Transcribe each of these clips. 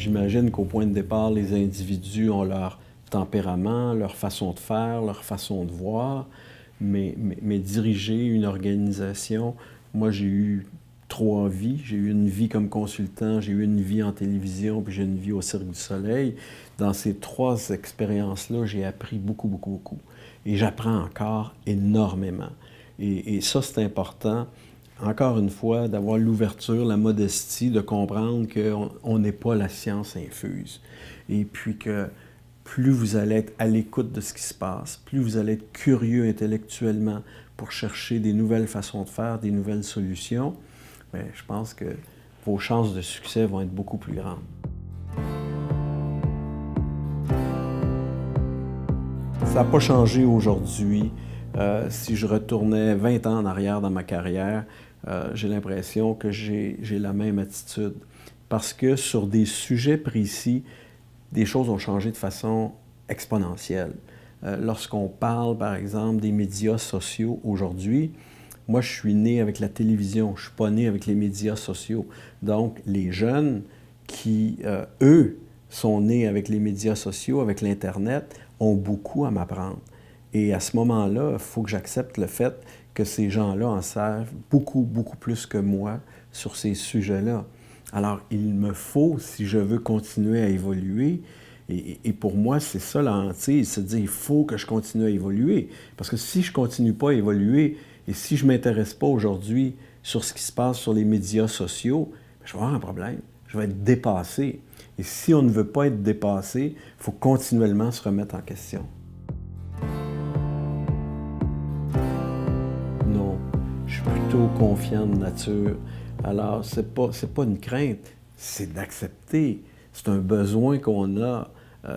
J'imagine qu'au point de départ, les individus ont leur tempérament, leur façon de faire, leur façon de voir, mais diriger une organisation, moi j'ai eu 3 vies. J'ai eu une vie comme consultant, j'ai eu une vie en télévision, puis j'ai une vie au Cirque du Soleil. Dans ces 3 expériences-là, j'ai appris beaucoup, beaucoup, beaucoup. Et j'apprends encore énormément. Et ça, c'est important, encore une fois, d'avoir l'ouverture, la modestie, de comprendre qu'on n'est pas la science infuse. Et puis que plus vous allez être à l'écoute de ce qui se passe, plus vous allez être curieux intellectuellement pour chercher des nouvelles façons de faire, des nouvelles solutions, bien, je pense que vos chances de succès vont être beaucoup plus grandes. Ça n'a pas changé aujourd'hui. Si je retournais 20 ans en arrière dans ma carrière, j'ai l'impression que j'ai la même attitude. Parce que sur des sujets précis, des choses ont changé de façon exponentielle. Lorsqu'on parle, par exemple, des médias sociaux aujourd'hui, moi, je suis né avec la télévision, je ne suis pas né avec les médias sociaux. Donc, les jeunes qui, eux, sont nés avec les médias sociaux, avec l'Internet, ont beaucoup à m'apprendre. Et à ce moment-là, il faut que j'accepte le fait que ces gens-là en savent beaucoup, beaucoup plus que moi sur ces sujets-là. Alors, il me faut, si je veux continuer à évoluer, et pour moi, c'est ça la hantise, c'est de dire, il faut que je continue à évoluer. Parce que si je ne continue pas à évoluer, et si je ne m'intéresse pas aujourd'hui sur ce qui se passe sur les médias sociaux, je vais avoir un problème. Je vais être dépassé. Et si on ne veut pas être dépassé, il faut continuellement se remettre en question. Non, je suis plutôt confiant de nature. Alors, c'est pas une crainte, c'est d'accepter. C'est un besoin qu'on a,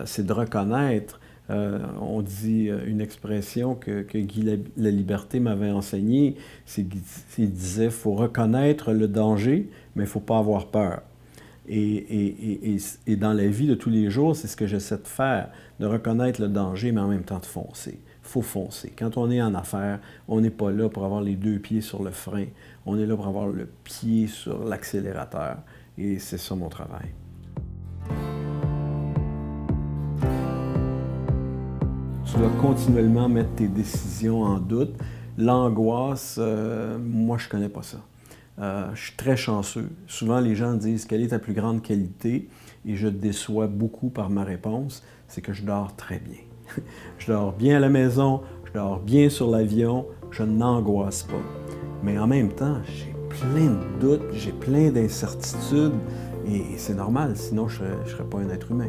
c'est de reconnaître. On dit une expression que Guy Laliberté m'avait enseignée, il disait « il faut reconnaître le danger, mais il ne faut pas avoir peur ». Et dans la vie de tous les jours, c'est ce que j'essaie de faire, de reconnaître le danger, mais en même temps de foncer. Il faut foncer. Quand on est en affaires, on n'est pas là pour avoir les 2 pieds sur le frein. On est là pour avoir le pied sur l'accélérateur. Et c'est ça mon travail. Tu dois continuellement mettre tes décisions en doute. L'angoisse, moi, je ne connais pas ça. Je suis très chanceux. Souvent, les gens disent « Quelle est ta plus grande qualité? » Et je déçois beaucoup par ma réponse, c'est que je dors très bien. Je dors bien à la maison, je dors bien sur l'avion, je n'angoisse pas. Mais en même temps, j'ai plein de doutes, j'ai plein d'incertitudes, et c'est normal, sinon je ne serais pas un être humain.